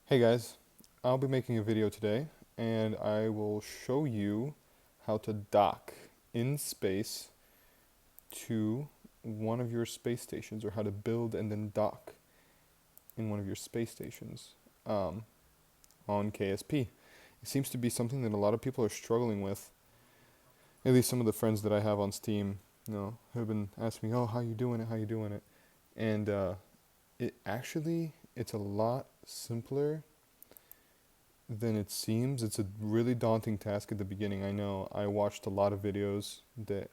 Hey guys, I'll be making a video today and I will show you how to dock in space to one of your space stations, or how to build and then dock in one of your space stations um, on KSP. It seems to be something that a lot of people are struggling with. At least some of the friends that I have on Steam, have been asking me, "Oh, how you doing it? How you doing it?" And it's a lot simpler than it seems. It's a really daunting task at the beginning. I know I watched a lot of videos that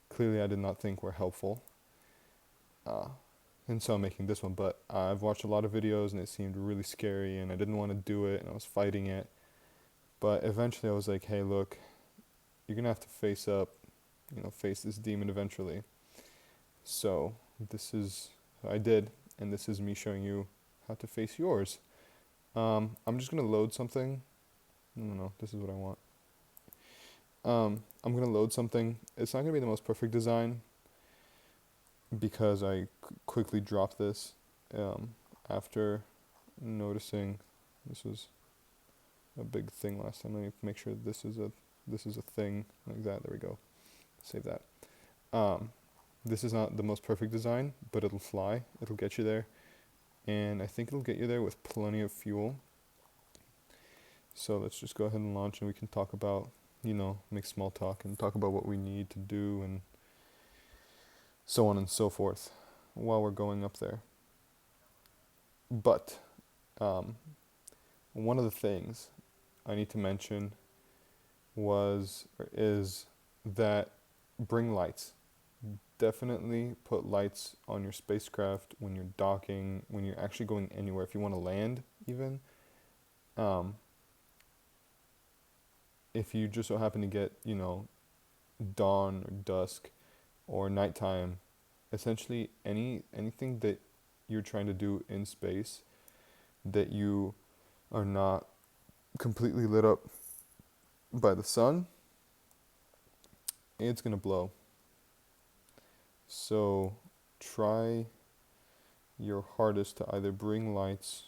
clearly I did not think were helpful. Uh, and so I'm making this one, but I've watched a lot of videos and it seemed really scary and I didn't want to do it and I was fighting it. But eventually I was like, hey, look, you're going to have to face up, face this demon eventually. So I did, and this is me showing you how to face yours. I'm just going to load something. No, this is what I want. I'm going to load something. It's not going to be the most perfect design because I quickly dropped this after noticing this was a big thing last time. Let me make sure this is a thing like that. There we go. Save that. Um, this is not the most perfect design, but it'll fly. It'll get you there, and I think it'll get you there with plenty of fuel. So let's just go ahead and launch, and we can talk about, make small talk and talk about what we need to do and so on and so forth while we're going up there. But um, one of the things I need to mention is that bring lights. Definitely put lights on your spacecraft when you're docking, when you're actually going anywhere. If you want to land, even um, if you just so happen to get dawn or dusk or nighttime, essentially anything that you're trying to do in space that you are not completely lit up by the sun, it's gonna blow. So try your hardest to either bring lights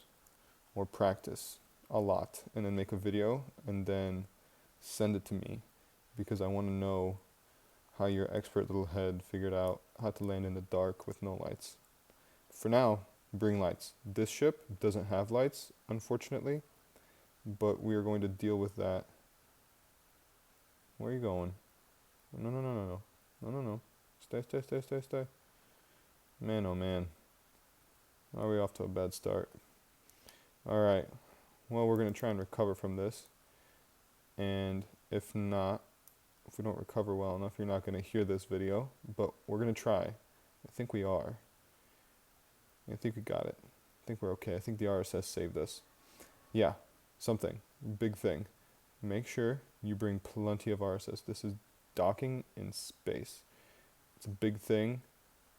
or practice a lot and then make a video and then send it to me, because I want to know how your expert little head figured out how to land in the dark with no lights. For now, bring lights. This ship doesn't have lights, unfortunately, but we are going to deal with that. Where are you going? No, no, no, no, no. No, no, no. Stay, stay, stay, stay, stay. Man, oh man. Are we off to a bad start? Alright. Well, we're going to try and recover from this. And if not, if we don't recover well enough, you're not going to hear this video. But we're going to try. I think we are. I think we got it. I think we're okay. I think the RSS saved us. Yeah, something. Big thing. Make sure you bring plenty of RSS. This is docking in space. It's a big thing.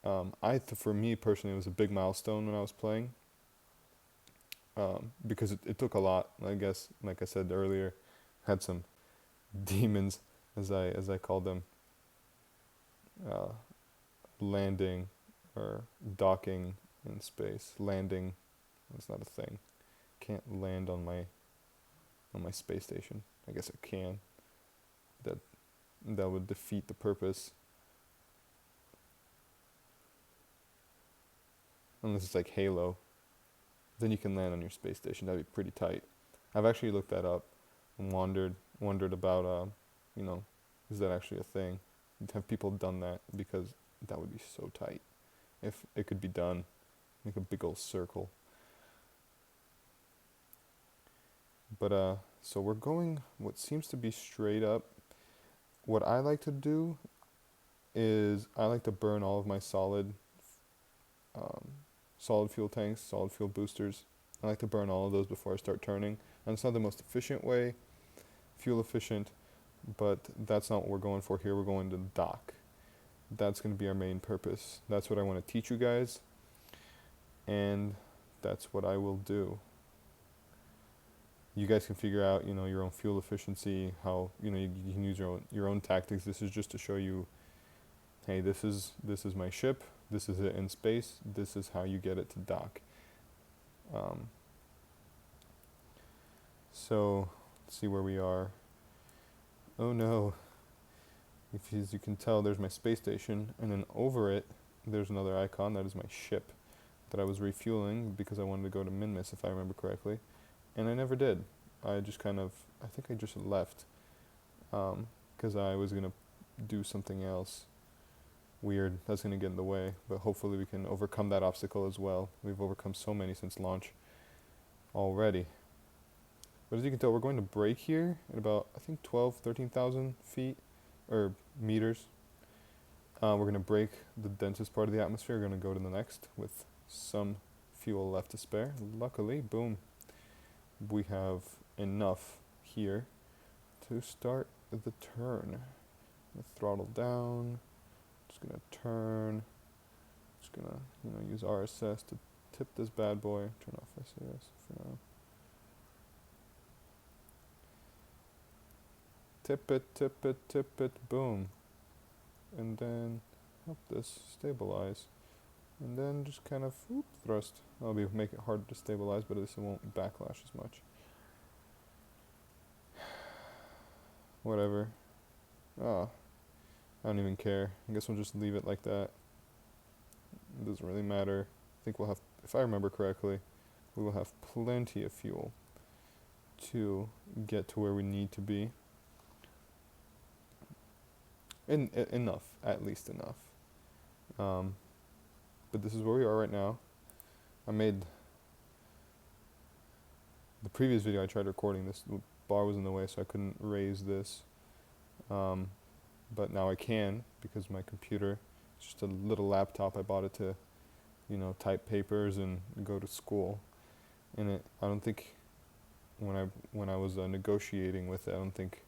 For me personally, it was a big milestone when I was playing, because it took a lot. I guess, like I said earlier, had some demons, as I called them, uh, landing or docking in space. Landing, that's not a thing. Can't land on my space station. I guess I can. That that would defeat the purpose. Unless it's like Halo, then you can land on your space station. That'd be pretty tight. I've actually looked that up and wondered about you know, is that actually a thing? Have people done that? Because that would be so tight if it could be done. Make a big old circle. But so we're going what seems to be straight up. What I like to do is I like to burn all of my um, solid fuel tanks, solid fuel boosters. I like to burn all of those before I start turning. And it's not the most efficient way, fuel efficient, but that's not what we're going for here. We're going to dock. That's going to be our main purpose. That's what I want to teach you guys, and that's what I will do. You guys can figure out, your own fuel efficiency, how, you can use your own tactics. This is just to show you, hey, this is my ship. This is it in space. This is how you get it to dock. Um, so let's see where we are. Oh no, as you can tell, there's my space station, and then over it, there's another icon. That is my ship that I was refueling because I wanted to go to Minmus, if I remember correctly. And I never did. I just kind of, I think I just left because I was going to do something else weird that's going to get in the way. But hopefully we can overcome that obstacle as well. We've overcome so many since launch already. But as you can tell, we're going to break here at about, I think, 12, 13,000 feet, or meters. We're going to break the densest part of the atmosphere. We're going to go to the next with some fuel left to spare. Luckily, boom, we have enough here to start the turn. Throttle down, just going to turn, just going to, use RSS to tip this bad boy. Turn off SAS for now. Tip it, boom. And then help this stabilize. And then just kind of thrust. That'll make it harder to stabilize, but at least it won't backlash as much. Whatever. I don't even care. I guess we'll just leave it like that. It doesn't really matter. I think we'll have, if I remember correctly, we will have plenty of fuel to get to where we need to be. Enough, at least enough. But this is where we are right now. I made the previous video. I tried recording this. The bar was in the way, so I couldn't raise this. But now I can because my computer is just a little laptop. I bought it to, type papers and go to school. And I don't think when I was negotiating with it, I don't think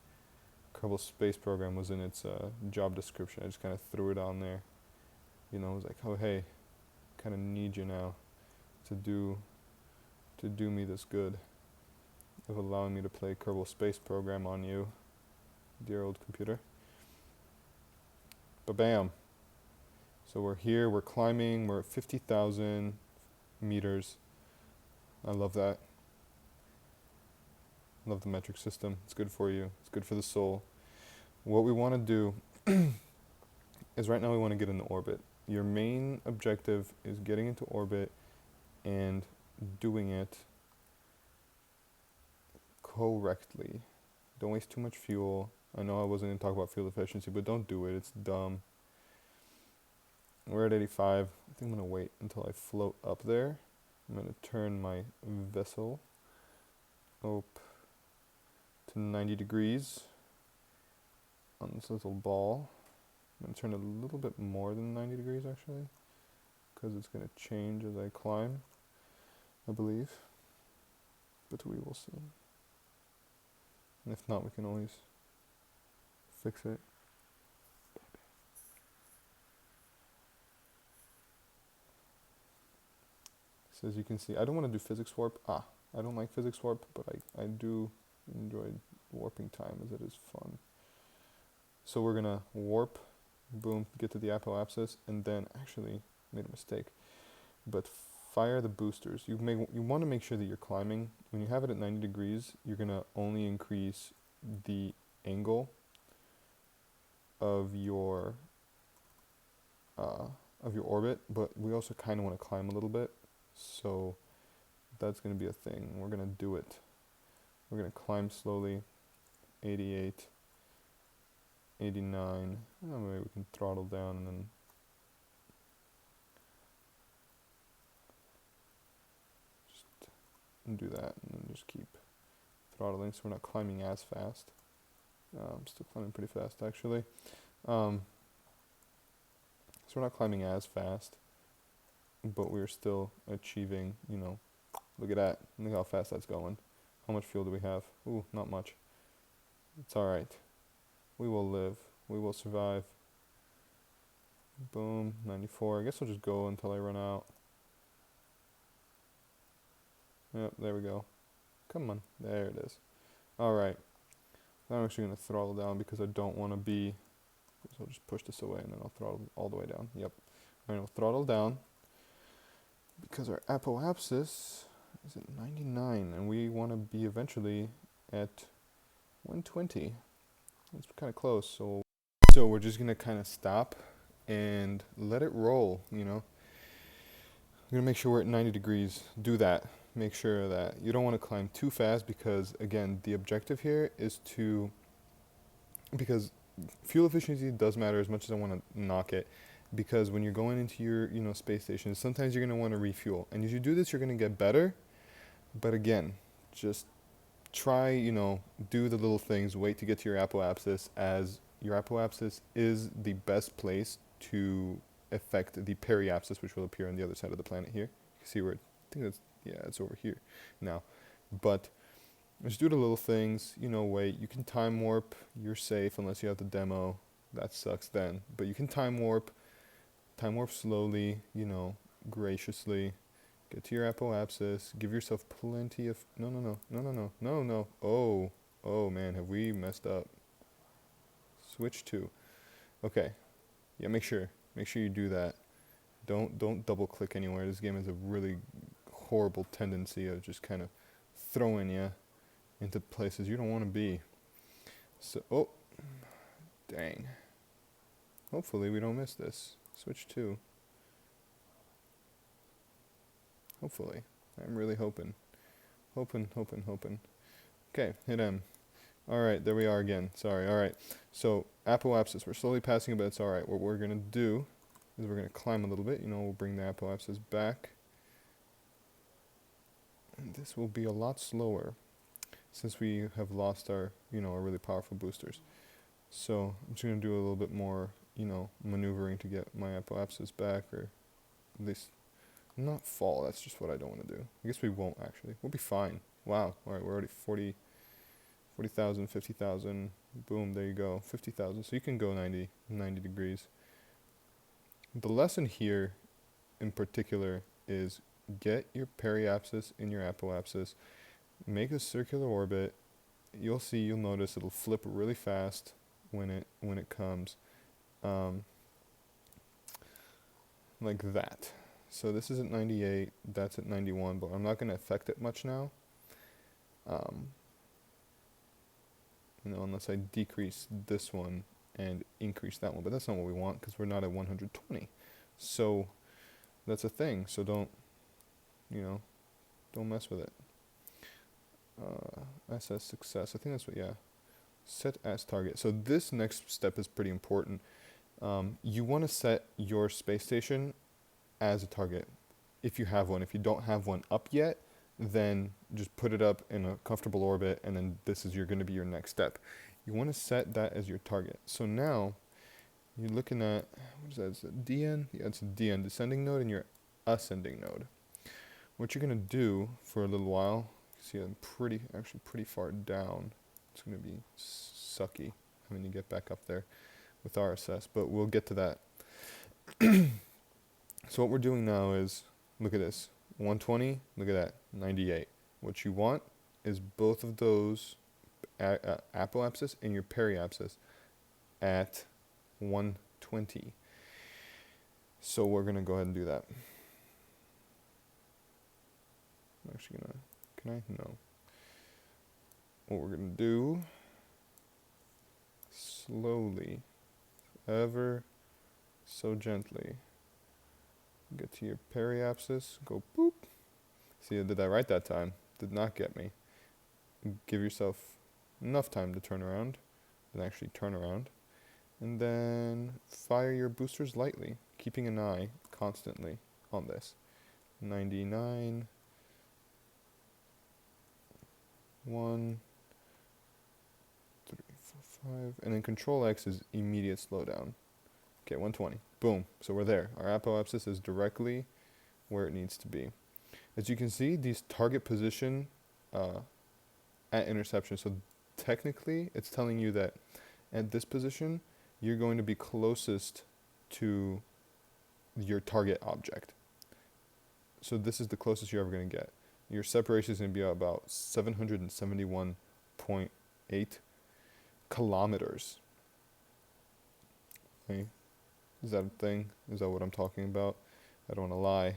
Kerbal Space Program was in its job description. I just kind of threw it on there. It was like, oh hey, kind of need you now to do me this good of allowing me to play Kerbal Space Program on you, dear old computer. Ba-bam. So we're here, we're climbing, we're at 50,000 meters. I love that. Love the metric system. It's good for you. It's good for the soul. What we want to do is right now we want to get into orbit. Your main objective is getting into orbit and doing it correctly. Don't waste too much fuel. I know I wasn't going to talk about fuel efficiency, but don't do it. It's dumb. We're at 85. I think I'm going to wait until I float up there. I'm going to turn my vessel up to 90 degrees on this little ball. I'm going to turn it a little bit more than 90 degrees actually, because it's going to change as I climb, I believe. But we will see. And if not, we can always fix it. So as you can see, I don't want to do physics warp. I don't like physics warp, but I do enjoy warping time as it is fun. So we're gonna warp, boom, get to the apoapsis, and then actually made a mistake. But fire the boosters. You want to make sure that you're climbing. When you have it at 90 degrees, you're gonna only increase the angle of your orbit, but we also kind of want to climb a little bit. So that's going to be a thing. We're going to do it. We're going to climb slowly. 88, 89. Maybe we can throttle down and then just do that, and then just keep throttling so we're not climbing as fast. I'm still climbing pretty fast actually. So we're not climbing as fast, but we're still achieving, look at that. Look how fast that's going. How much fuel do we have? Ooh, not much. It's alright. We will live. We will survive. Boom, 94. I guess I'll just go until I run out. Yep, there we go. Come on. There it is. Alright. Now I'm actually going to throttle down because I don't want to be... So I'll just push this away and then I'll throttle all the way down. Yep. Alright, I'll throttle down because our apoapsis is at 99, and we want to be eventually at 120. It's kind of close, so we're just gonna kind of stop and let it roll. We're gonna make sure we're at 90 degrees. Do that. Make sure that you don't want to climb too fast, because again, the objective here is because fuel efficiency does matter as much as I want to knock it. Because when you're going into your space station, sometimes you're gonna want to refuel, and as you do this, you're gonna get better. But again, just try, do the little things, wait to get to your apoapsis, as your apoapsis is the best place to affect the periapsis, which will appear on the other side of the planet here. You can see where, I think that's, yeah, it's over here now. But just do the little things, wait. You can time warp, you're safe unless you have the demo. That sucks then. But you can time warp slowly, graciously. Get to your apoapsis. Give yourself plenty of... No. Oh man, have we messed up? Switch to. Okay. Yeah, make sure you do that. Don't double click anywhere. This game has a really horrible tendency of just kind of throwing you into places you don't want to be. So, oh, dang. Hopefully we don't miss this. Switch to. Hopefully. I'm really hoping. Hoping. Okay, hit M. Alright, there we are again. Sorry, alright. So, apoapsis. We're slowly passing it, but it's alright. What we're going to do is we're going to climb a little bit. We'll bring the apoapsis back. And this will be a lot slower, since we have lost our, our really powerful boosters. So, I'm just going to do a little bit more, maneuvering to get my apoapsis back, or at least not fall. That's just what I don't want to do. I guess we won't, actually. We'll be fine. Wow. Alright, we're already 40,000, 50,000. Boom, there you go. 50,000. So you can go 90 degrees. The lesson here in particular is get your periapsis in your apoapsis. Make a circular orbit. You'll notice it'll flip really fast when it comes. Like that. So this is at 98, that's at 91, but I'm not going to affect it much now. Unless I decrease this one and increase that one. But that's not what we want, because we're not at 120. So that's a thing. So don't mess with it. SS success. I think that's what, yeah. Set as target. So this next step is pretty important. You want to set your space station as a target, if you have one. If you don't have one up yet, then just put it up in a comfortable orbit, and then this is going to be your next step. You want to set that as your target. So now you're looking at, what is that? Is it DN? Yeah, it's a DN, descending node, and your ascending node. What you're going to do for a little while, you see I'm pretty far down. It's going to be sucky when you get back up there with RSS, but we'll get to that. So what we're doing now is, look at this, 120, look at that, 98. What you want is both of those apoapsis and your periapsis at 120. So we're going to go ahead and do that. I'm actually going to, can I? No. What we're going to do, slowly, ever so gently, get to your periapsis, go boop. See, I did that right that time. Did not get me. Give yourself enough time to turn around, and actually turn around. And then fire your boosters lightly, keeping an eye constantly on this. 99, 1, 3, 4, 5, and then Control X is immediate slowdown. Okay, 120. Boom. So we're there. Our apoapsis is directly where it needs to be. As you can see, these target position at interception. So technically, it's telling you that at this position, you're going to be closest to your target object. So this is the closest you're ever going to get. Your separation is going to be about 771.8 kilometers. Okay. Is that a thing? Is that what I'm talking about? I don't want to lie.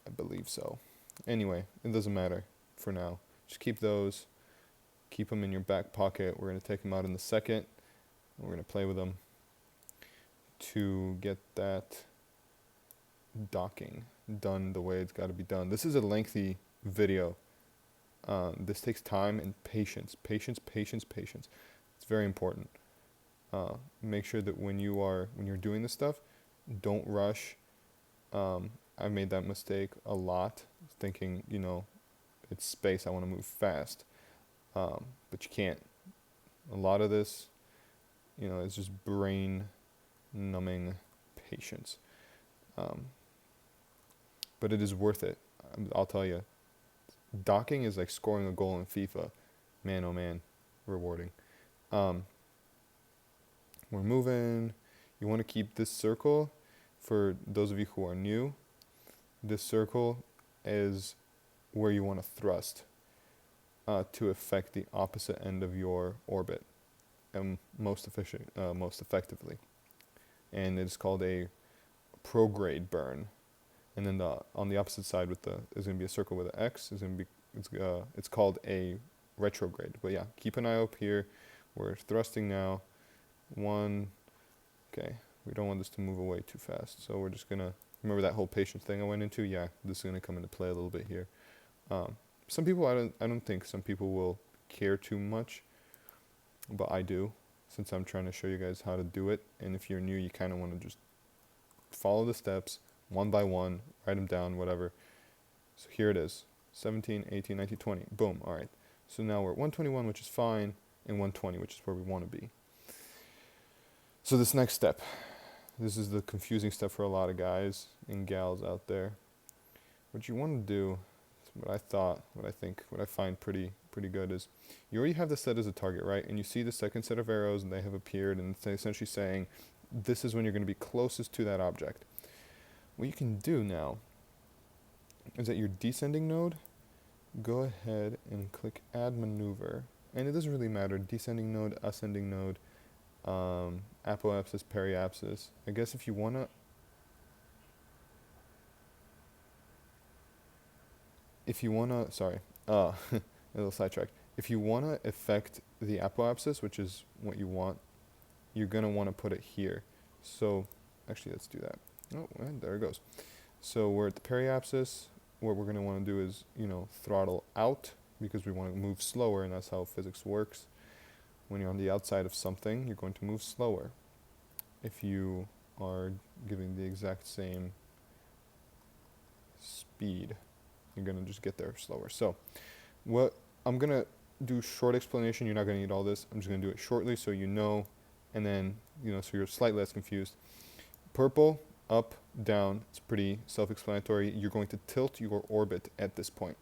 I believe so. Anyway, it doesn't matter for now. Just keep those. Keep them in your back pocket. We're going to take them out in a second. We're going to play with them to get that docking done the way it's got to be done. This is a lengthy video. This takes time and patience. Patience, patience, patience. It's very important. Make sure that when you're doing this stuff, don't rush. I made that mistake a lot, thinking, it's space, I want to move fast. But you can't. A lot of this, is just brain numbing patience. But it is worth it. I'll tell you. Docking is like scoring a goal in FIFA. Man, oh man, rewarding. We're moving. You want to keep this circle. For those of you who are new, this circle is where you want to thrust to affect the opposite end of your orbit most effectively. And it's called a prograde burn. And then on the opposite side is going to be a circle with an X. It's called a retrograde. But yeah, keep an eye up here. We're thrusting now. Okay, we don't want this to move away too fast. So we're just going to, remember that whole patience thing I went into? Yeah, this is going to come into play a little bit here. Some people, I don't think some people will care too much, but I do, since I'm trying to show you guys how to do it. And if you're new, you kind of want to just follow the steps one by one, write them down, whatever. So here it is, 17, 18, 19, 20, boom, all right. So now we're at 121, which is fine, and 120, which is where we want to be. So this next step, this is the confusing step for a lot of guys and gals out there. What you want to do, what I find pretty good is, you already have this set as a target, right? And you see the second set of arrows, and they have appeared, and it's essentially saying, this is when you're going to be closest to that object. What you can do now is at your descending node, go ahead and click Add Maneuver. And it doesn't really matter, descending node, ascending node, apoapsis, periapsis. I guess if you want to, a little sidetracked. If you want to affect the apoapsis, which is what you want, you're going to want to put it here. So, actually, let's do that. Oh, and there it goes. So we're at the periapsis. What we're going to want to do is, throttle out, because we want to move slower, and that's how physics works. When you're on the outside of something, you're going to move slower. If you are giving the exact same speed, you're going to just get there slower. So what I'm going to do, short explanation. You're not going to need all this. I'm just going to do it shortly so you know, and then, so you're slightly less confused. Purple, up, down, it's pretty self-explanatory. You're going to tilt your orbit at this point.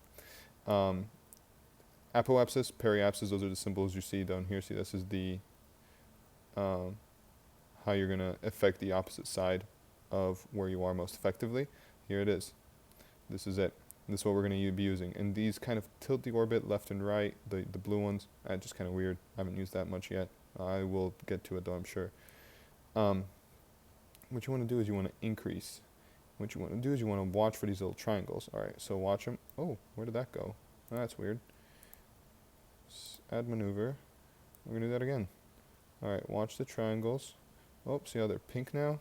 Apoapsis, periapsis, those are the symbols you see down here. See, this is the how you're going to affect the opposite side of where you are most effectively. Here it is. This is it. This is what we're going to be using. And these kind of tilt the orbit left and right, the blue ones. Just kind of weird. I haven't used that much yet. I will get to it though, I'm sure. What you want to do is you want to increase. What you want to do is you want to watch for these little triangles. All right, so watch them. Oh, where did that go? Oh, that's weird. Add maneuver. We're going to do that again. All right, watch the triangles. Oh, see how they're pink now?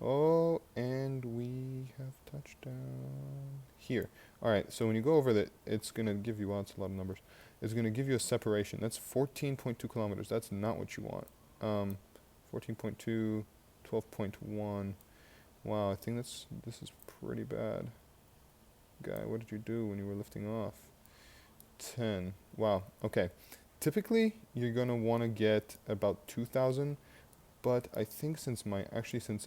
Oh, and we have touchdown here. All right, so when you go over that, it's going to give you, well, it's a lot of numbers. It's going to give you a separation. That's 14.2 kilometers. That's not what you want. 14.2, 12.1. Wow, I think this is pretty bad. Guy, what did you do when you were lifting off? 10. Wow, okay. Typically, you're going to want to get about 2,000. But I think since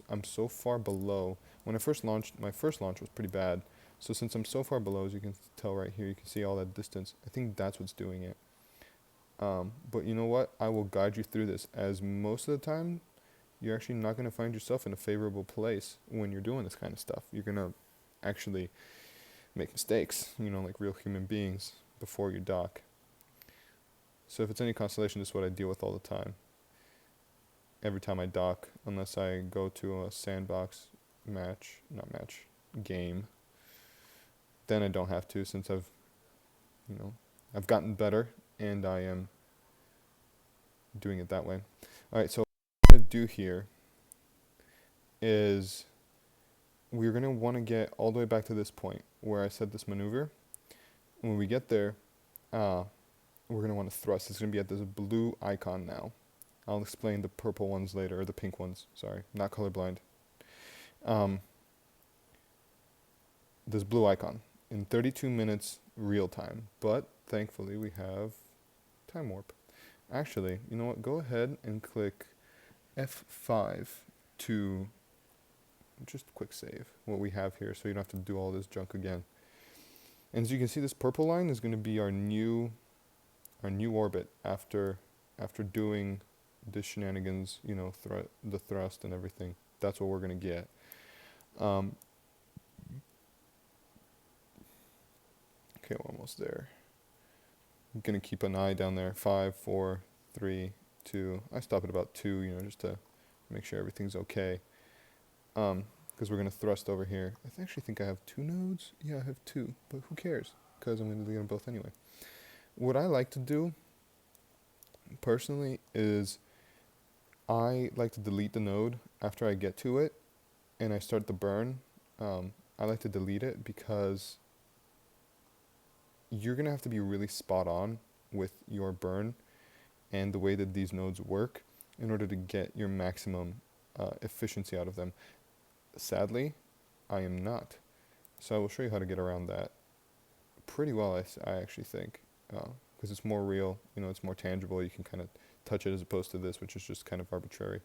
I'm so far below, when I first launched, my first launch was pretty bad. So since I'm so far below, as you can tell right here, you can see all that distance. I think that's what's doing it. But you know what? I will guide you through this, as most of the time, you're actually not going to find yourself in a favorable place when you're doing this kind of stuff. You're going to actually make mistakes, like real human beings, before you dock. So if it's any consolation, this is what I deal with all the time. Every time I dock, unless I go to a sandbox game, then I don't have to, since you know, I've gotten better and I am doing it that way. All right, so what I'm gonna do here is we're gonna want to get all the way back to this point where I said this maneuver. When we get there, we're gonna want to thrust. It's gonna be at this blue icon now. I'll explain the purple ones later, or the pink ones. Sorry, not colorblind. Um, this blue icon in 32 minutes real time, but thankfully we have time warp. Actually, you know what? Go ahead and click F5 to just quick save what we have here, so you don't have to do all this junk again. And as you can see, this purple line is going to be our new orbit after doing the shenanigans, you know, the thrust and everything. That's what we're going to get. Okay, we're almost there. I'm going to keep an eye down there. 5, 4, 3, 2. I stop at about 2, you know, just to make sure everything's okay. Because we're going to thrust over here. I actually think I have 2 nodes. Yeah, I have 2, but who cares? Because I'm going to do them both anyway. What I like to do, personally, is I like to delete the node after I get to it, and I start the burn. I like to delete it because you're going to have to be really spot on with your burn and the way that these nodes work in order to get your maximum efficiency out of them. Sadly, I am not. So I will show you how to get around that pretty well, I actually think, because it's more real, you know, it's more tangible. You can kind of touch it as opposed to this, which is just kind of arbitrary.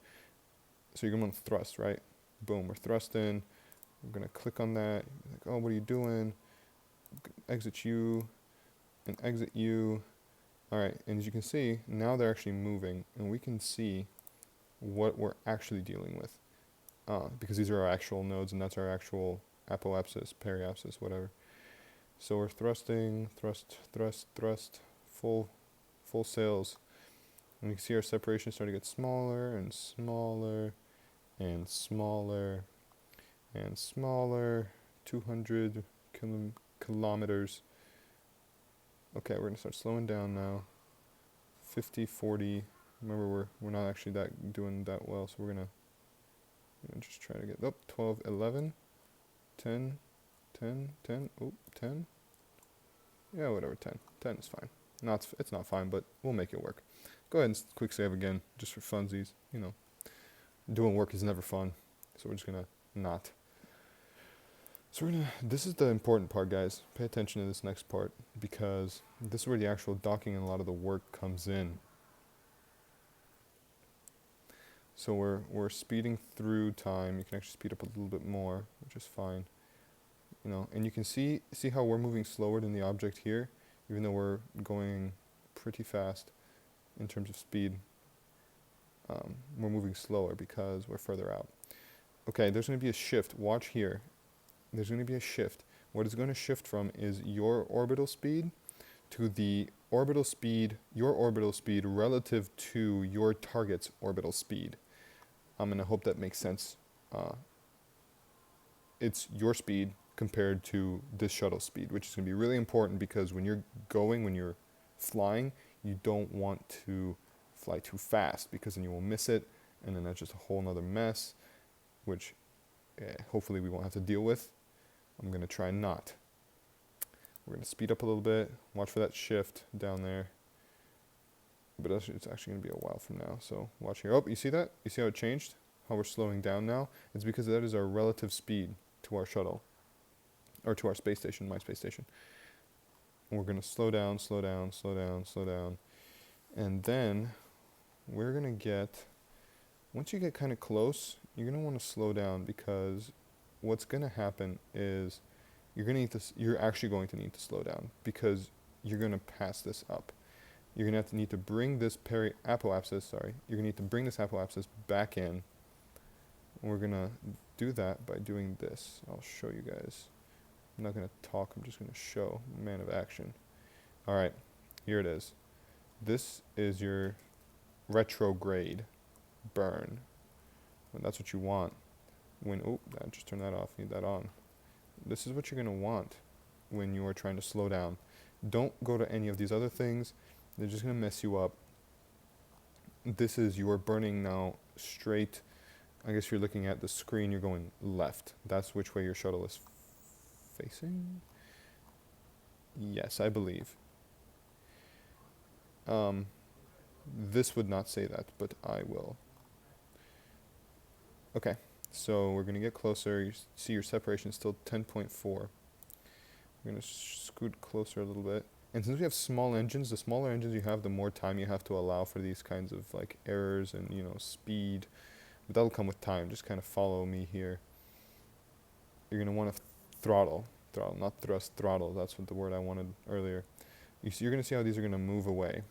So you're going to thrust, right? Boom, we're thrusting. We're going to click on that. Like, oh, what are you doing? Exit you and exit you. All right, and as you can see, now they're actually moving, and we can see what we're actually dealing with, because these are our actual nodes, and that's our actual apoapsis, periapsis, whatever. So we're thrusting, thrust, thrust, thrust, full sails. And you can see our separation starting to get smaller and smaller and smaller and smaller. 200 kilometers. Okay, we're gonna start slowing down now. 50, 40. Remember, we're not actually doing that well, so we're gonna just try to get 12, 11, 10, 10, 10. Oh, 10. Yeah, whatever. 10. 10 is fine. It's not fine, but we'll make it work. Go ahead and quick save again, just for funsies. You know, doing work is never fun, so we're just gonna not. So this is the important part, guys. Pay attention to this next part, because this is where the actual docking and a lot of the work comes in. So we're speeding through time. You can actually speed up a little bit more, which is fine. You know, and you can see how we're moving slower than the object here, even though we're going pretty fast in terms of speed. We're moving slower because we're further out. Okay, there's going to be a shift. Watch here. There's going to be a shift. What it's going to shift from is your orbital speed to the orbital speed, your orbital speed relative to your target's orbital speed. I'm going to hope that makes sense. It's your speed compared to this shuttle speed, which is going to be really important, because when you're flying, you don't want to fly too fast, because then you will miss it, and then that's just a whole nother mess, which hopefully we won't have to deal with. I'm going to try not. We're going to speed up a little bit, watch for that shift down there, but it's actually going to be a while from now, so watch here. Oh, you see that? You see how it changed? How we're slowing down now? It's because that is our relative speed to our shuttle, or to our space station, my space station. And we're going to slow down, slow down, slow down, slow down. And then we're going to get, once you get kind of close, you're going to want to slow down, because what's going to happen is you're actually going to need to slow down, because you're going to pass this up. You're going to need to bring this apoapsis back in. And we're going to do that by doing this. I'll show you guys. I'm not going to talk, I'm just going to show. Man of action. All right, here it is. This is your retrograde burn. And that's what you want. I just turned that off, need that on. This is what you're going to want when you are trying to slow down. Don't go to any of these other things. They're just going to mess you up. This is, you are burning now straight. I guess you're looking at the screen, you're going left. That's which way your shuttle is facing. Yes, I believe. This would not say that, but I will. Okay, so we're going to get closer. You see your separation is still 10.4. We're going to scoot closer a little bit. And since we have small engines, the smaller engines you have, the more time you have to allow for these kinds of like errors and, you know, speed. But that'll come with time. Just kind of follow me here. You're going to want to throttle, not thrust, throttle. That's what the word I wanted earlier. You're going to see how these are going to move away.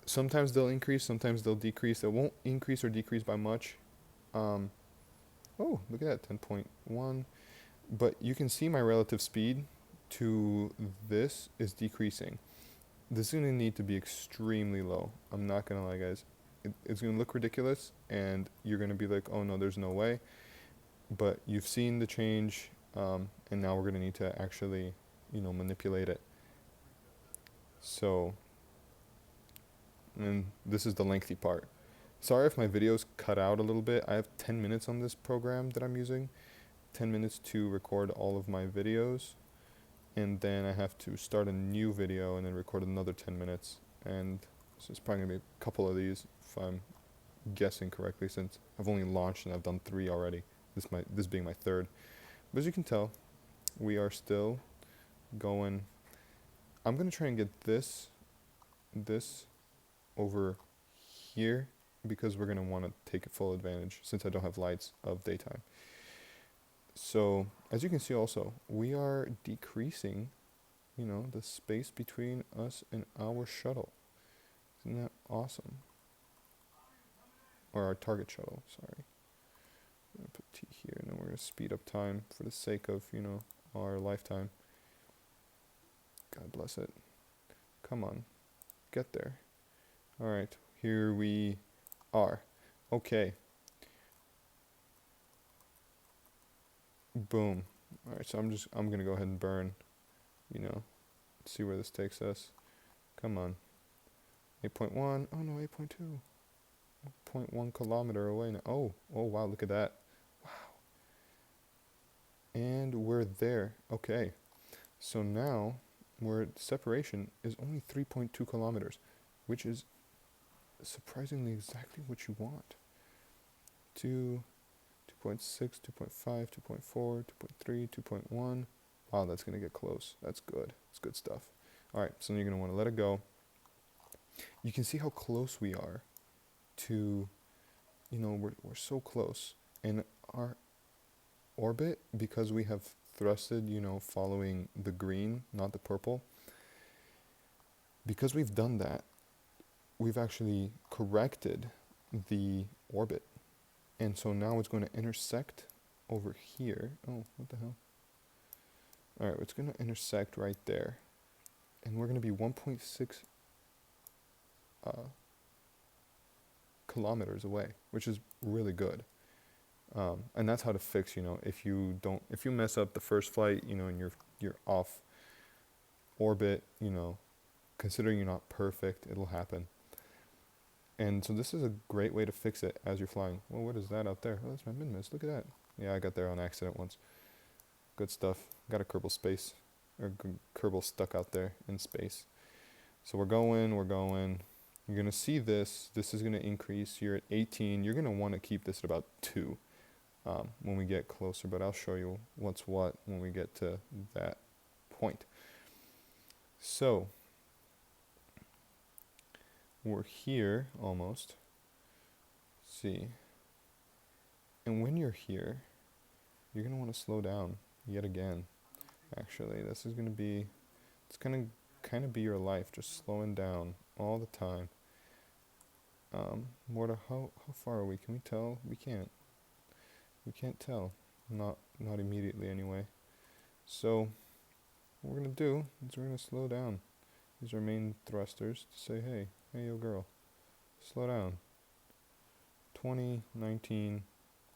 Sometimes they'll increase, sometimes they'll decrease. They won't increase or decrease by much. Oh, look at that, 10.1. But you can see my relative speed to this is decreasing. This is going to need to be extremely low. I'm not going to lie, guys. It's going to look ridiculous, and you're going to be like, oh no, there's no way. But you've seen the change, and now we're going to need to actually, you know, manipulate it. So, and this is the lengthy part. Sorry if my videos cut out a little bit. I have 10 minutes on this program that I'm using. 10 minutes to record all of my videos. And then I have to start a new video and then record another 10 minutes. And so it's probably going to be a couple of these if I'm guessing correctly, since I've only launched and I've done 3 already. This being my 3rd. But as you can tell, we are still going. I'm going to try and get this over here, because we're going to want to take full advantage since I don't have lights of daytime. So as you can see also, we are decreasing, you know, the space between us and our shuttle. Isn't that awesome? Or our target shuttle, sorry. I'm going to put T here, and then we're going to speed up time for the sake of, you know, our lifetime. God bless it. Come on, get there. All right, here we are. Okay. Boom. All right, so I'm gonna go ahead and burn, you know, see where this takes us. Come on. 8.1. Oh no, 8.2. 0.1 kilometer away now. Oh wow, look at that. Wow. And we're there. Okay. So now separation is only 3.2 kilometers, which is surprisingly exactly what you want. 2.6, 2.5, 2.4, 2.3, 2.1. Wow, that's going to get close. That's good. It's good stuff. All right, so then you're going to want to let it go. You can see how close we are to, you know, we're so close. And our orbit, because we have thrusted, you know, following the green, not the purple, because we've done that, we've actually corrected the orbit. And so now it's going to intersect over here. Oh, what the hell? All right, it's going to intersect right there. And we're going to be 1.6 kilometers away, which is really good. And that's how to fix, you know, if you mess up the first flight, you know, and you're off orbit, you know, considering you're not perfect, it'll happen. And so this is a great way to fix it as you're flying. Well, what is that out there? Oh, that's my min-miss. Look at that. Yeah, I got there on accident once. Good stuff. Got a Kerbal Kerbal stuck out there in space. So we're going. You're going to see this. This is going to increase. You're at 18. You're going to want to keep this at about 2 when we get closer. But I'll show you what's what when we get to that point. So we're here almost. Let's see. And when you're here, you're going to want to slow down yet again. Actually, this is going to be, it's going to kind of be your life, just slowing down all the time. How far are we? Can we tell? We can't. We can't tell. Not immediately anyway. So what we're going to do is we're going to slow down. These are main thrusters to say, hey yo girl, slow down. 20, 19,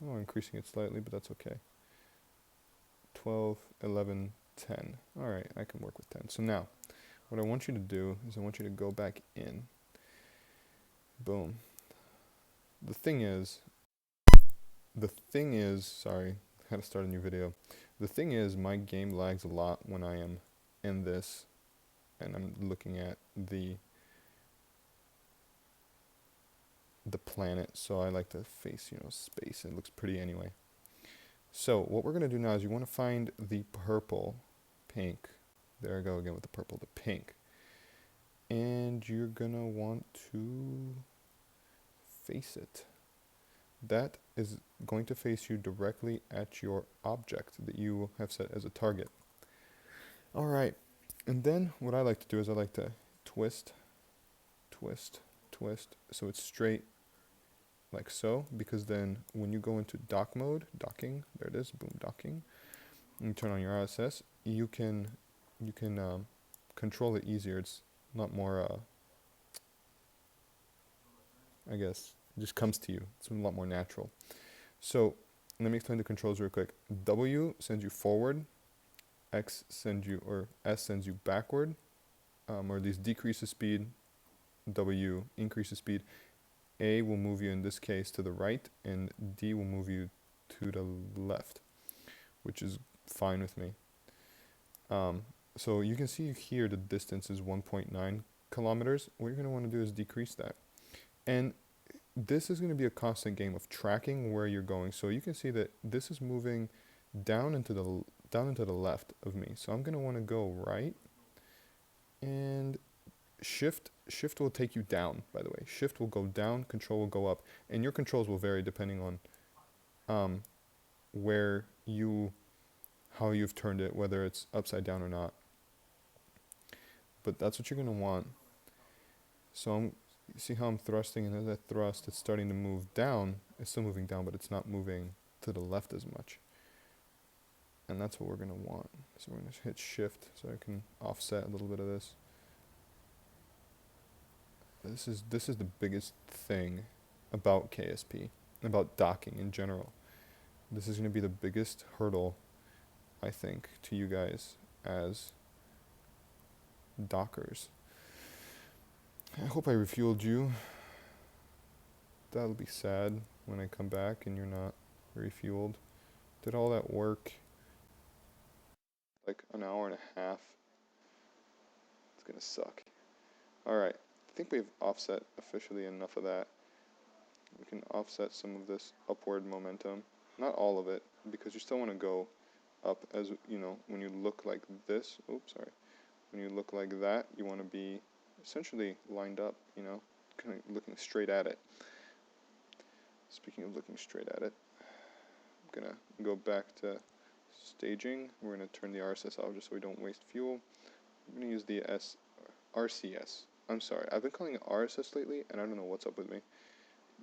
oh, increasing it slightly, but that's okay. 12, 11, 10. Alright, I can work with 10. So now, what I want you to do is I want you to go back in. Boom. The thing is, sorry, I had to start a new video. The thing is, my game lags a lot when I am in this and I'm looking at the planet, so I like to face, space. It looks pretty anyway. So what we're going to do now is you want to find the pink. There I go again with the purple, the pink. And you're going to want to face it. That is going to face you directly at your object that you have set as a target. Alright, and then what I like to do is I like to twist, so it's straight like so, because then when you go into docking, there it is, boom, docking, and you turn on your RSS, you can control it easier. It's not more, I guess, it just comes to you. It's a lot more natural. So let me explain the controls real quick. W sends you forward, S sends you backward, or at least decreases speed, W increases speed, A will move you in this case to the right, and D will move you to the left, which is fine with me. So you can see here the distance is 1.9 kilometers. What you're going to want to do is decrease that. And this is going to be a constant game of tracking where you're going. So you can see that this is moving down into the left of me. So I'm going to want to go right, and shift will take you down, by the way. Shift will go down, control will go up, and your controls will vary depending on how you've turned it, whether it's upside down or not. But that's what you're going to want. So you see how I'm thrusting, and as I thrust, it's starting to move down. It's still moving down, but it's not moving to the left as much. And that's what we're going to want. So we're going to hit shift so I can offset a little bit of this. This is the biggest thing about KSP, about docking in general. This is going to be the biggest hurdle, I think, to you guys as dockers. I hope I refueled you. That'll be sad when I come back and you're not refueled. Did all that work, like an hour and a half. It's gonna suck. Alright, I think we've offset officially enough of that. We can offset some of this upward momentum. Not all of it, because you still want to go up, as when you look like this. Oops, sorry. When you look like that, you want to be essentially lined up, kind of looking straight at it. Speaking of looking straight at it, I'm going to go back to staging. We're going to turn the RSS off just so we don't waste fuel. I'm going to use the RCS. I'm sorry, I've been calling it RSS lately, and I don't know what's up with me.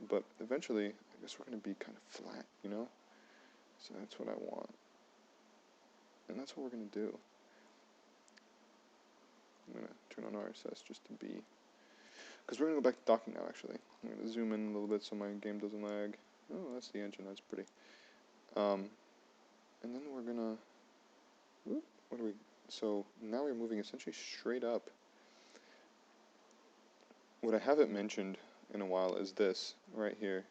But eventually, I guess we're going to be kind of flat, So that's what I want. And that's what we're going to do. I'm going to turn on RSS just to be... Because we're going to go back to docking now, actually. I'm going to zoom in a little bit so my game doesn't lag. Oh, that's the engine. That's pretty. And then we're going to... So now we're moving essentially straight up. What I haven't mentioned in a while is this right here.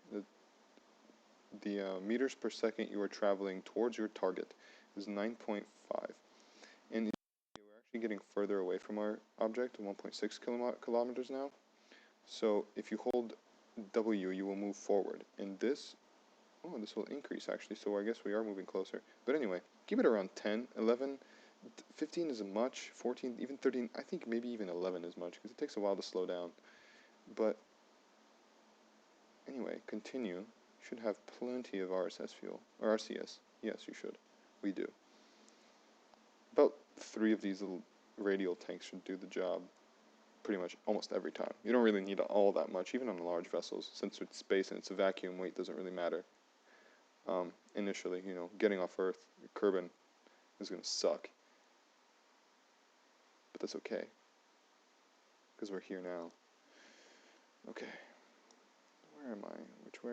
The meters per second you are traveling towards your target is 9.5. And we're actually getting further away from our object, 1.6 kilometers now. So if you hold W, you will move forward. And this will increase actually, so I guess we are moving closer. But anyway, keep it around 10, 11, 15 is much, 14, even 13, I think maybe even 11 is much, because it takes a while to slow down. But anyway, continue. You should have plenty of RSS fuel, or RCS. Yes, you should. We do. About 3 of these little radial tanks should do the job pretty much almost every time. You don't really need all that much, even on large vessels, since it's space and it's a vacuum, weight doesn't really matter. Initially, getting off Earth, Kerbal is going to suck. But that's okay, because we're here now. Okay. Where am I? Which way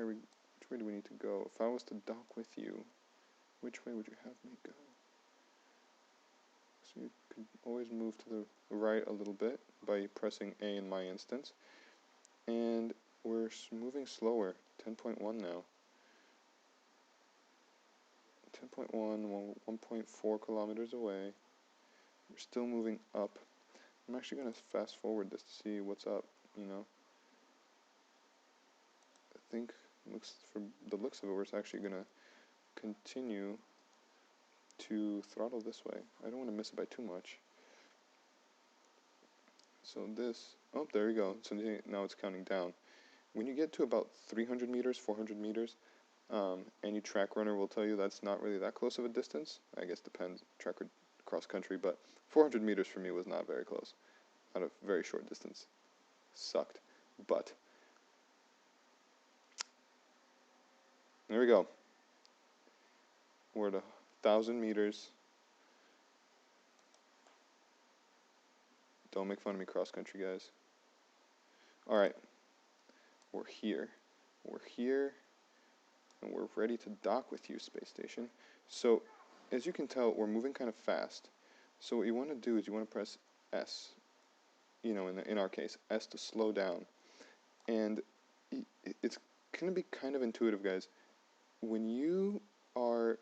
do we need to go? If I was to dock with you, which way would you have me go? So you could always move to the right a little bit by pressing A in my instance. And we're moving slower, 10.1 now. 10.1, 1.4 kilometers away. We're still moving up. I'm actually going to fast forward this to see what's up, you know. I think, from the looks of it, we're actually going to continue to throttle this way. I don't want to miss it by too much. So this, oh, there we go. So now it's counting down. When you get to about 300 meters, 400 meters, any track runner will tell you that's not really that close of a distance. I guess depends, track or cross country, but 400 meters for me was not very close. At a very short distance. Sucked. But there we go. We're at 1,000 meters. Don't make fun of me, cross country guys. Alright. We're here. We're here. And we're ready to dock with you, space station. So, as you can tell, we're moving kind of fast. So what you want to do is you want to press S. You know, in our case, S to slow down. And it's going to be kind of intuitive, guys. When you are,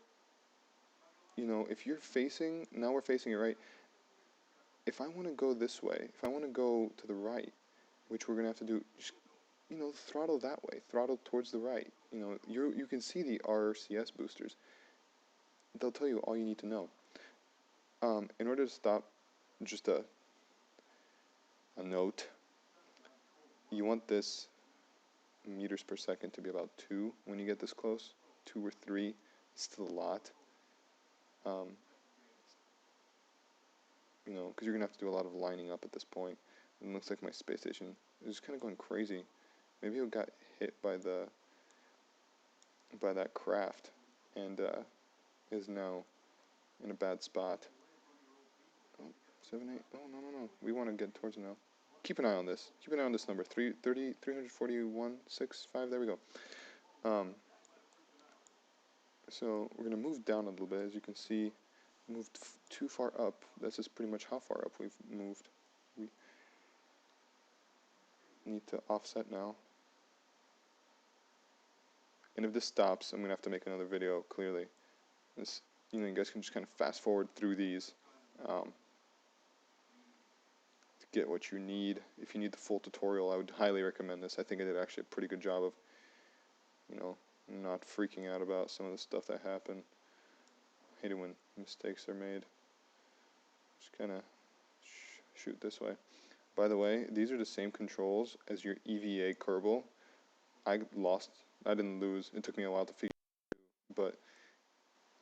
you know, if you're facing, now we're facing it right. If I want to go this way, if I want to go to the right, which we're going to have to do, just, you know, throttle that way, throttle towards the right. You know, you can see the RCS boosters. They'll tell you all you need to know. In order to stop, just a note, you want this meters per second to be about 2 when you get this close. 2 or 3, it's still a lot. You know, because you're going to have to do a lot of lining up at this point. And it looks like my space station is kind of going crazy. Maybe it got hit by that craft and is now in a bad spot. Oh, 7, 8, oh, no. We want to get towards it now. Keep an eye on this. Keep an eye on this number. 341.65, there we go. So we're going to move down a little bit. As you can see, moved too far up. This is pretty much how far up we've moved. We need to offset now. And if this stops, I'm going to have to make another video, clearly. This, you know, you guys can just kind of fast forward through these to get what you need. If you need the full tutorial, I would highly recommend this. I think I did actually a pretty good job of, you know, not freaking out about some of the stuff that happened. I hate it when mistakes are made. Just kind of shoot this way. By the way, these are the same controls as your EVA Kerbal. I didn't lose. It took me a while to figure it out. But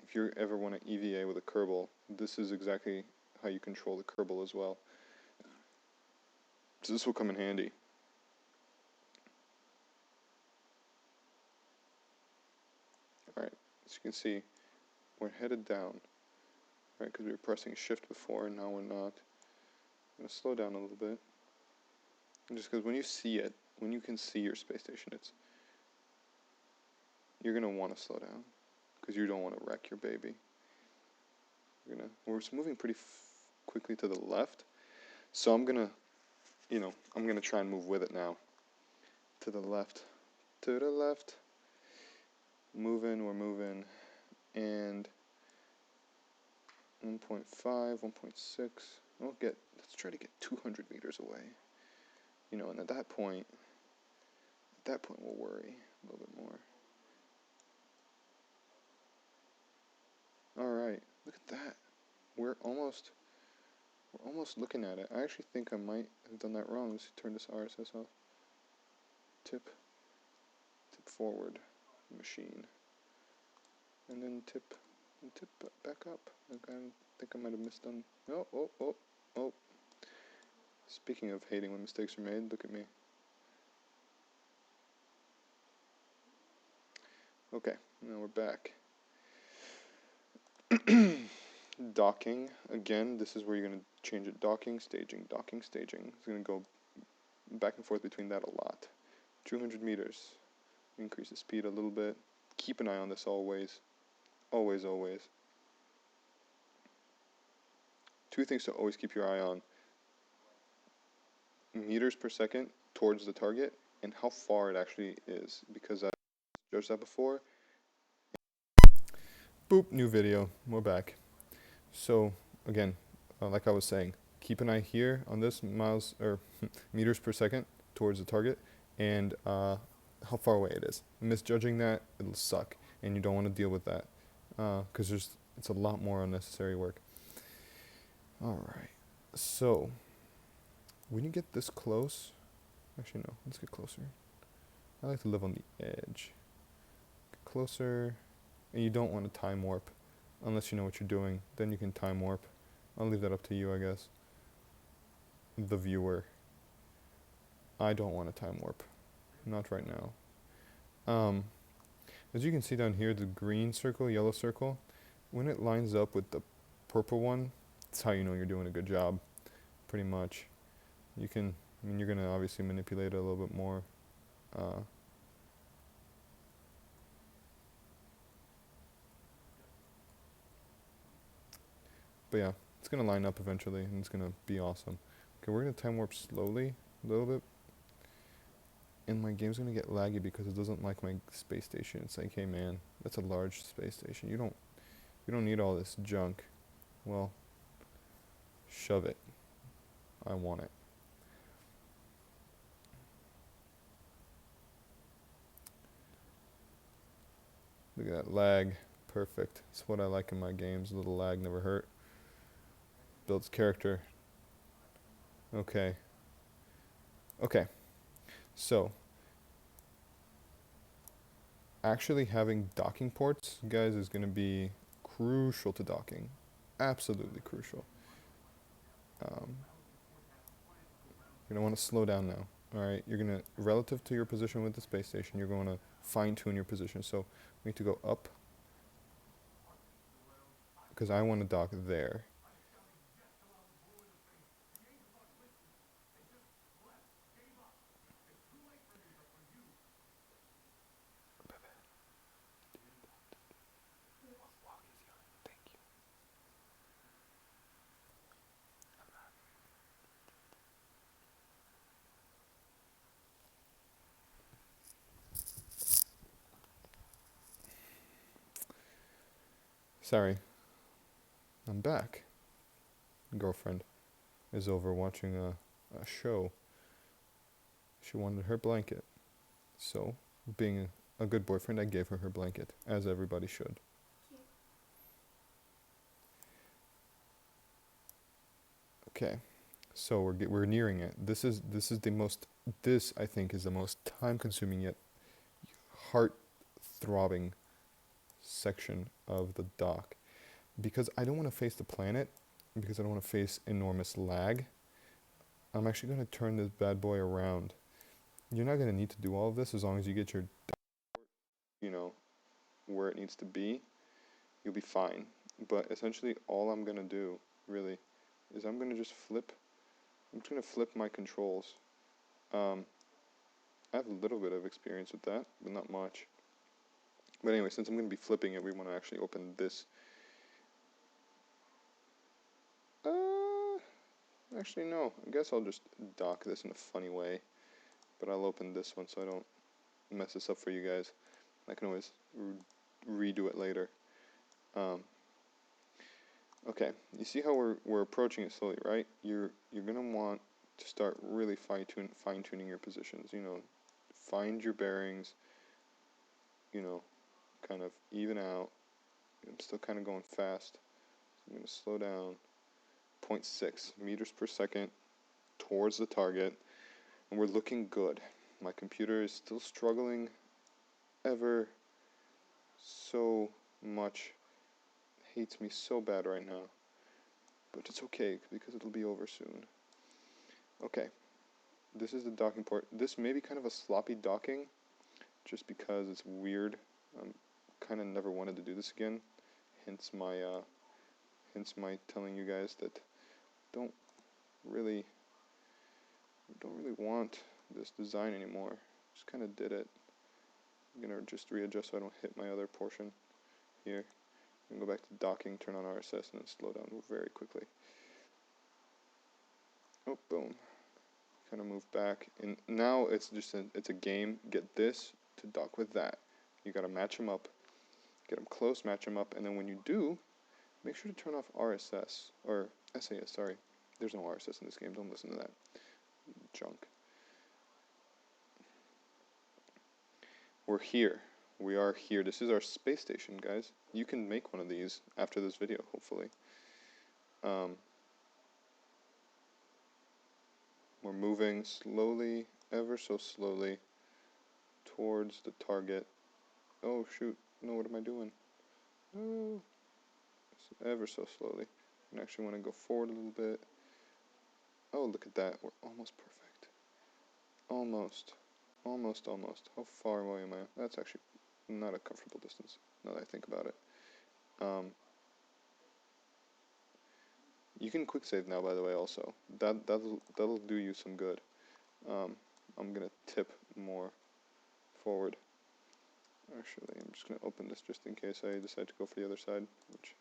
if you ever want to EVA with a Kerbal, this is exactly how you control the Kerbal as well. So this will come in handy. Alright, as you can see, we're headed down. Right, because we were pressing shift before and now we're not. I'm going to slow down a little bit. And just because when you see it, when you can see your space station, you're going to want to slow down. Because you don't want to wreck your baby. We're moving pretty quickly to the left. So I'm going to try and move with it now. To the left. To the left. We're moving. And 1.5, 1.6. Let's try to get 200 meters away. You know, and at that point we'll worry a little bit more. Alright, look at that. We're almost looking at it. I actually think I might have done that wrong. Let's turn this RSS off. Tip forward, machine. And then tip back up. Like I think I might have misdone. Oh. Speaking of hating when mistakes are made, look at me. Okay, now we're back. Docking, again, this is where you're going to change it. Docking, staging. It's going to go back and forth between that a lot. 200 meters. Increase the speed a little bit. Keep an eye on this always. Always. 200 two things to always keep your eye on: meters per second towards the target and how far it actually is, because I judged that before. Boop, new video, we're back. So again, like I was saying, keep an eye here on this miles or meters per second towards the target, and how far away it is. Misjudging that, it'll suck, and you don't want to deal with that, because it's a lot more unnecessary work. All right, so when you get this close, actually no, let's get closer. I like to live on the edge. Get closer, and you don't want to time warp, unless you know what you're doing. Then you can time warp. I'll leave that up to you, I guess. The viewer. I don't want to time warp, not right now. As you can see down here, the green circle, yellow circle, when it lines up with the purple one, that's how you know you're doing a good job, pretty much. You can, I mean, you're going to obviously manipulate it a little bit more. But yeah, it's going to line up eventually, and it's going to be awesome. Okay, we're going to time warp slowly, a little bit. And my game's going to get laggy because it doesn't like my space station. It's like, hey man, that's a large space station. You don't need all this junk. Well, shove it. I want it. Look at that lag. Perfect. It's what I like in my games. A little lag never hurt. Builds character. Okay. Okay. So, actually having docking ports, guys, is going to be crucial to docking. Absolutely crucial. You're going to want to slow down now. Alright, you're going to, relative to your position with the space station, you're going to fine tune your position. So, we need to go up, because I want to dock there. Sorry, I'm back. Girlfriend is over watching a show. She wanted her blanket. So, being a good boyfriend, I gave her her blanket, as everybody should. Okay, so we're nearing it. This I think is the most time-consuming yet heart-throbbing section of the dock, because I don't want to face the planet, because I don't want to face enormous lag. I'm actually going to turn this bad boy around. You're not going to need to do all of this as long as you get your, where it needs to be. You'll be fine. But essentially, all I'm going to do, really, is I'm just going to flip my controls. I have a little bit of experience with that, but not much. But anyway, since I'm going to be flipping it, we want to actually open this. Actually, no. I guess I'll just dock this in a funny way. But I'll open this one so I don't mess this up for you guys. I can always redo it later. Okay, you see how we're approaching it slowly, right? You're gonna want to start really fine tuning your positions. Find your bearings. Kind of even out. I'm still kind of going fast. I'm gonna slow down. 0.6 meters per second towards the target, and we're looking good. My computer is still struggling ever so much. Hates me so bad right now, but it's okay because it'll be over soon. Okay, this is the docking port. This may be kind of a sloppy docking, just because it's weird. Kind of never wanted to do this again, hence my telling you guys that don't really want this design anymore. Just kind of did it. I'm gonna just readjust so I don't hit my other portion here. And go back to docking, turn on RSS, and then slow down very quickly. Oh, boom. Kind of move back, and now it's just it's a game. Get this to dock with that. You gotta match them up, get them close, match them up, and then when you do, make sure to turn off RSS or SAS. Sorry, there's no RSS in this game. Don't listen to that junk. We're here. We are here. This is our space station, guys. You can make one of these after this video, hopefully. We're moving slowly, ever so slowly, towards the target. Oh, shoot. No, what am I doing? No. Ever so slowly. I actually want to go forward a little bit. Oh, look at that. We're almost perfect. Almost. Almost, almost. How far away am I? That's actually not a comfortable distance, now that I think about it. You can quick save now, by the way, also. That'll do you some good. I'm gonna tip more forward. Actually, I'm just gonna open this just in case I decide to go for the other side, which,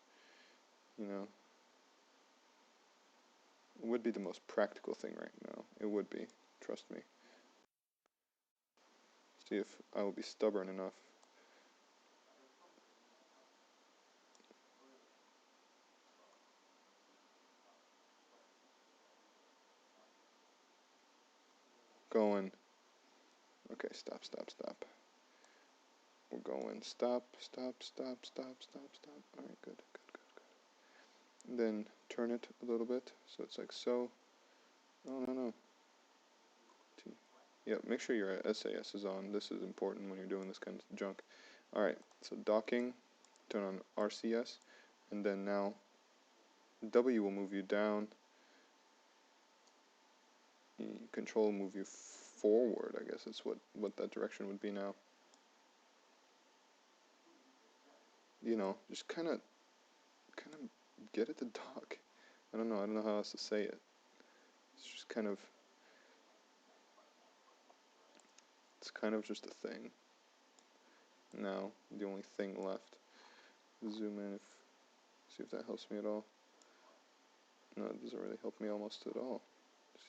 you know, would be the most practical thing right now. It would be, trust me. See if I will be stubborn enough. Going. Okay, stop, stop, stop. We're going. Stop, stop, stop, stop, stop, stop. Alright, good, good, good, good. And then turn it a little bit, so it's like so. Oh, no, no. T. Yeah, make sure your SAS is on. This is important when you're doing this kind of junk. Alright, so docking, turn on RCS, and then now W will move you down. Control will move you forward, I guess that's what that direction would be now. You know, just kind of get it to dock. I don't know how else to say it. It's just kind of, it's kind of just a thing. Now, the only thing left. Zoom in, see if that helps me at all. No, it doesn't really help me almost at all.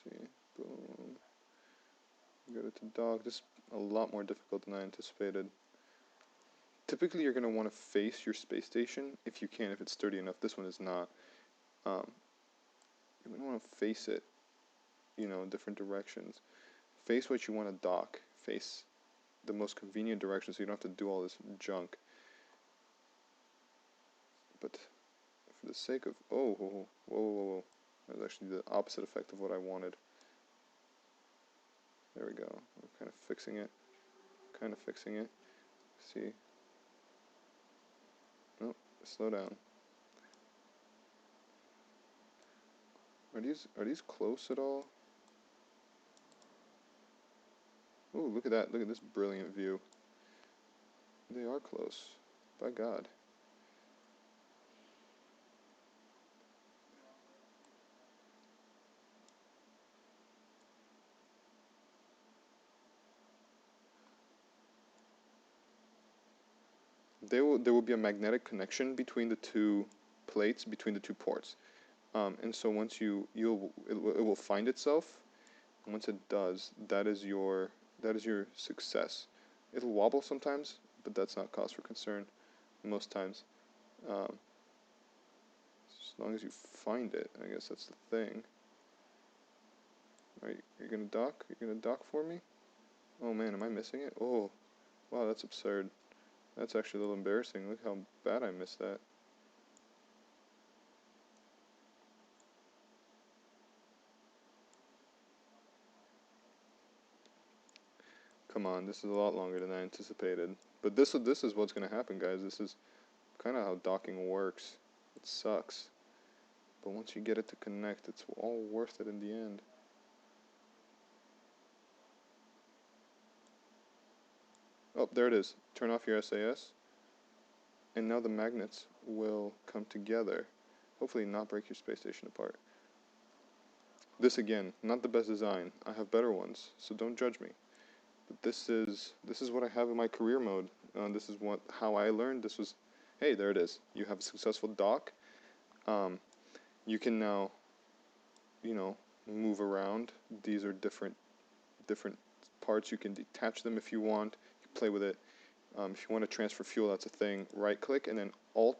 See, boom. Get it to dock. This is a lot more difficult than I anticipated. Typically, you're going to want to face your space station if you can, if it's sturdy enough. This one is not. You're going to want to face it, you know, in different directions. Face what you want to dock. Face the most convenient direction so you don't have to do all this junk. But for the sake of... Oh, whoa, whoa, whoa, whoa. That was actually the opposite effect of what I wanted. There we go. I'm kind of fixing it. Kind of fixing it. See? Oh, slow down. Are these close at all? Ooh, look at that. Look at this brilliant view. They are close. By God. There will be a magnetic connection between the two plates, between the two ports. And so once it will find itself. And once it does, that is your success. It'll wobble sometimes, but that's not cause for concern most times. As long as you find it, I guess that's the thing. Are you gonna dock? You're gonna dock for me? Oh man, am I missing it? Oh, wow, that's absurd. That's actually a little embarrassing. Look how bad I missed that. Come on, this is a lot longer than I anticipated. But this is what's gonna happen, guys. This is kind of how docking works. It sucks. But once you get it to connect, it's all worth it in the end. Oh, there it is. Turn off your SAS. And now the magnets will come together. Hopefully not break your space station apart. This again, not the best design. I have better ones, so don't judge me. But this is what I have in my career mode. This is how I learned. This was, hey, there it is. You have a successful dock. You can now, you know, move around. These are different parts. You can detach them if you want. You play with it. If you want to transfer fuel, that's a thing. Right click and then Alt